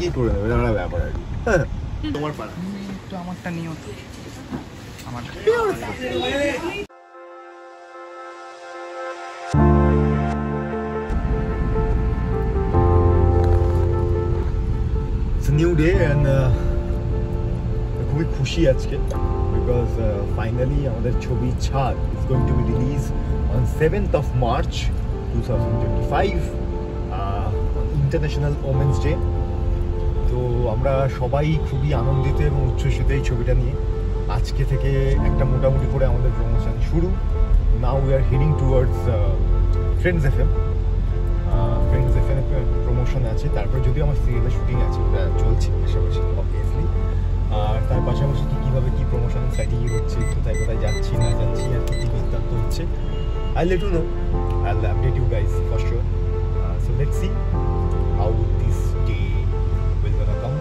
কি করে দেবে একটা ব্যাপার আর কি। তোমার পাড়া তো আমারটা নিও তো আমার It's a new day and খুবই খুশি আজকে বিকজ ফাইনালি আমাদের ছবি Chhaad is going to be release on 7th of March 2025 international women's day. তো আমরা সবাই খুবই আনন্দিত এবং উচ্ছ্বসিত এই ছবিটা নিয়ে। আজকে থেকে একটা মোটামুটি করে আমাদের প্রমোশন শুরু। Now we are heading towards friends FM. Friends FM promotion আছে, তারপরে যদিও আমার সিরিয়ালের শুটিং আছে, ওটা চলছে পাশাপাশি অবভিয়াসলি। আর তার পাশাপাশি কীভাবে কী প্রমোশন স্ট্র্যাটেজি হচ্ছে, কোথায় কোথায় যাচ্ছি না যাচ্ছি আর কী কী বৃত্তান্ত হচ্ছে, I let you know, I will update you guys for sure. So let's see how this day will gonna come.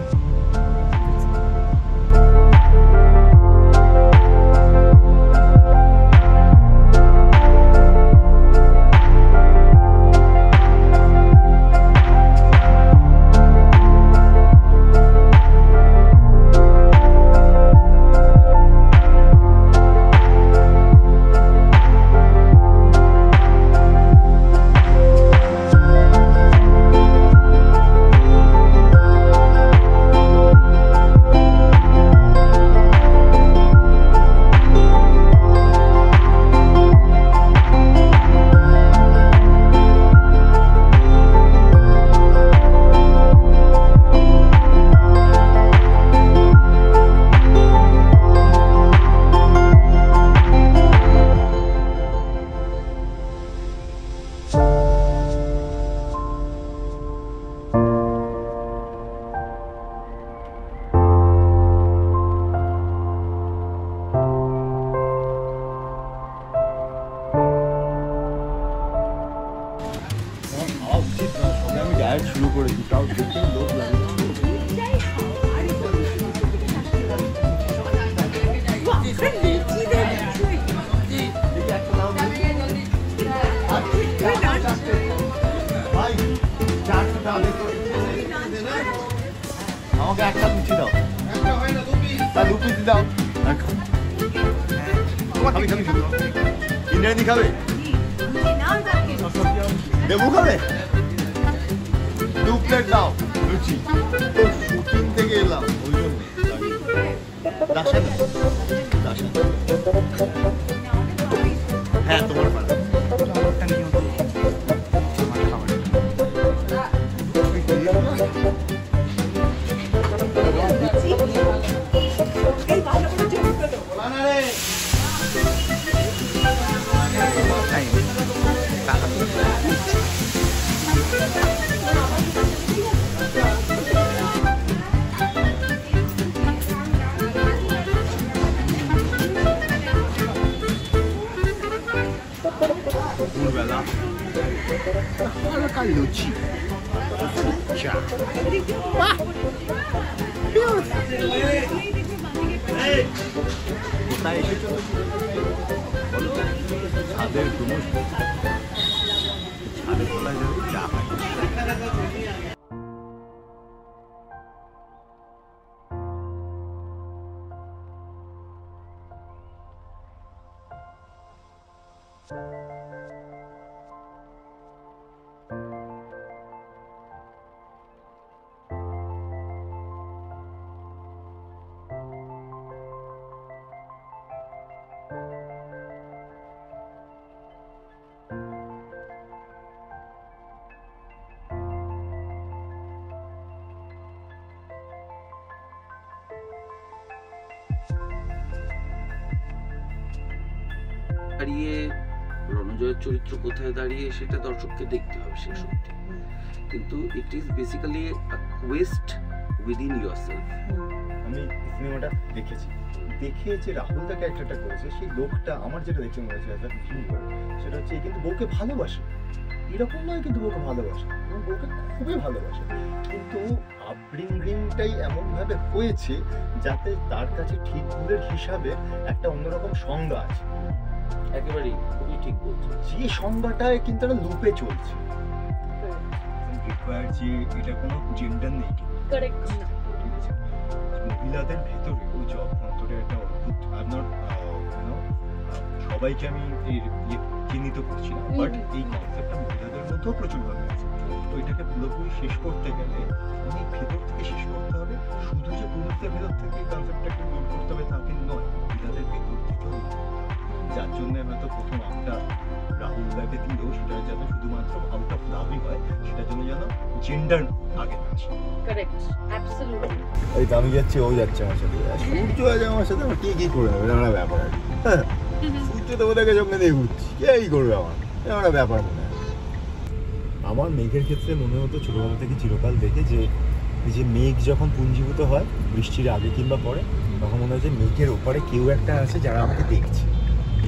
শুরু করেছি তাও দেখে লোক লাগে। আমাকে একটা লুচি দাও, দু পিস দাও। ইন্ডিয়ানি খাবে, লেবু খাবে, 2 প্লেট দাও লুচি। তো শুটিং থেকে এলাম ওই জন্য হ্যাঁ তোমার পাড়া আমারটা নিও তো আমার খাবার দুপুরবেলা হালকা লুচি, চা। কোথায় এসেছো? ছাদের ডুমুর, ছাদের তলায় যাবে চা খাই। দাঁড়িয়ে রণজয়ের চরিত্র কোথায় দাঁড়িয়ে সেটা দর্শককে দেখতে হবে শেষ অবধি, কিন্তু it is basically a Quest within yourself. আমি সিনেমাটা দেখেছি, দেখে যে রাহুল দা ক্যারেক্টারটা করেছে সেই লোকটা আমার যেটা দেখতে মনে হয়েছে সেটা হচ্ছে কিন্তু বউকে ভালোবাসে, এরকম নয় কিন্তু বউকে ভালোবাসে এবং বউকে খুবই ভালোবাসে, কিন্তু আপব্রিঙ্গিংটাই এমনভাবে হয়েছে যাতে তার কাছে ঠিক ভুলের হিসাবে একটা অন্যরকম সংজ্ঞা আছে। একেবারেই খুবই ঠিক বলছো, যে সংজ্ঞাটায় কিন্তু একটা লুপে চলছে, যে এটা কোনো জেন্ডার নেই, কারেক্ট না। মহিলাদের ভেতরে ওই যখন তোর একটা অদ্ভুত সবাইকে আমি চিহ্নিত করছি না, বাট এই কনসেপ্টটা মহিলাদের মধ্যেও প্রচুরভাবে আছে। তো এটাকে পুরোপুরি শেষ করতে গেলে অনেক ভেতর থেকে শেষ করতে হবে। শুধু যে পুরুষদের ভেতর থেকে কনসেপ্টটাকে দূর করতে হবে তা কিন্তু নয়, মহিলাদের ভেতর থেকেও। যার জন্য হয়তো প্রথম আমটা রাহুল দাকে দিল, সেটা যেন শুধুমাত্র আউট অফ লাভই হয়, সেটার জন্য যেন জেন্ডার আগে আছে। Correct, absolutely. এই তো আমি যাচ্ছি, ও যাচ্ছে আমার সাথে, সূর্য আছে আমার সাথে, আমার কি করে নেবে এটা একটা ব্যাপার আর কি। সূর্য তো ওদেরকে সঙ্গে দিয়ে ঘুরছি, কে করবে আমার, এটা একটা ব্যাপার মনে হয়। আমার মেঘের ক্ষেত্রে মনে হতো ছোটবেলা থেকে চিরকাল দেখে যে এই যে মেঘ যখন পুঞ্জীভূত হয় বৃষ্টির আগে কিংবা পরে, তখন মনে হয় যে মেঘের ওপারে কেউ একটা আছে যারা আমাকে দেখছে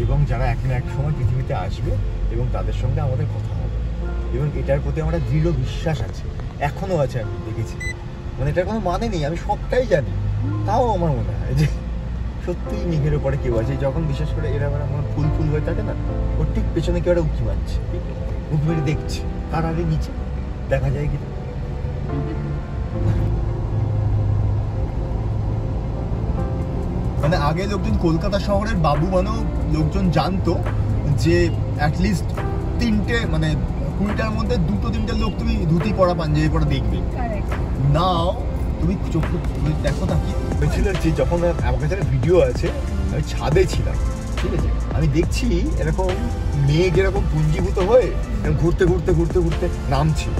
এবং যারা এক না এক সময় পৃথিবীতে আসবে এবং তাদের সঙ্গে আমাদের কথা হবে, এবং এটার প্রতি আমার দৃঢ় বিশ্বাস আছে, এখনও আছে। আমি দেখেছি, মানে এটার কোনো মানে নেই, আমি সবটাই জানি, তাও আমার মনে হয় যে সত্যিই মেঘের ওপরে কেউ আছে। যখন বিশেষ করে এরা আমার ফুল ফুল হয়ে থাকে না, ওর ঠিক পেছনে কেউ একটা উঁকি মারছে, উঁকি মেরে দেখছে কার আগে নিচে দেখা যায় কি। মানে আগে লোকজন কলকাতা শহরের বাবু মানেও লোকজন জানতো যে অ্যাটলিস্ট 20টার মধ্যে 2-3টে লোক তুমি ধুতি পরা পাঞ্জাবি পরা দেখবে। নাও তুমি চোখ দেখো না কি হয়েছিল, যে যখন আমার কাছে ভিডিও আছে, আমি ছাদে ছিলাম, ঠিক আছে, আমি দেখছি এরকম মেঘ এরকম পুঞ্জীভূত হয়ে ঘুরতে ঘুরতে ঘুরতে ঘুরতে নামছে।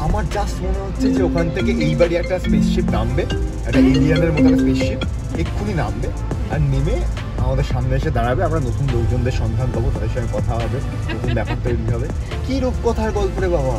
আমার জাস্ট মনে হচ্ছে যে ওখান থেকে এইবারই একটা স্পেসশিপ নামবে, একটা এলিয়ানের মতো একটা স্পেসশিপ এক্ষুনি নামবে, আর নেমে আমাদের সামনে এসে দাঁড়াবে, আমরা নতুন লোকজনদের সন্ধান পাবো, তাদের সঙ্গে কথা হবে, নতুন ব্যাপার তৈরি হবে। কি রূপকথার গল্প রে বাবা!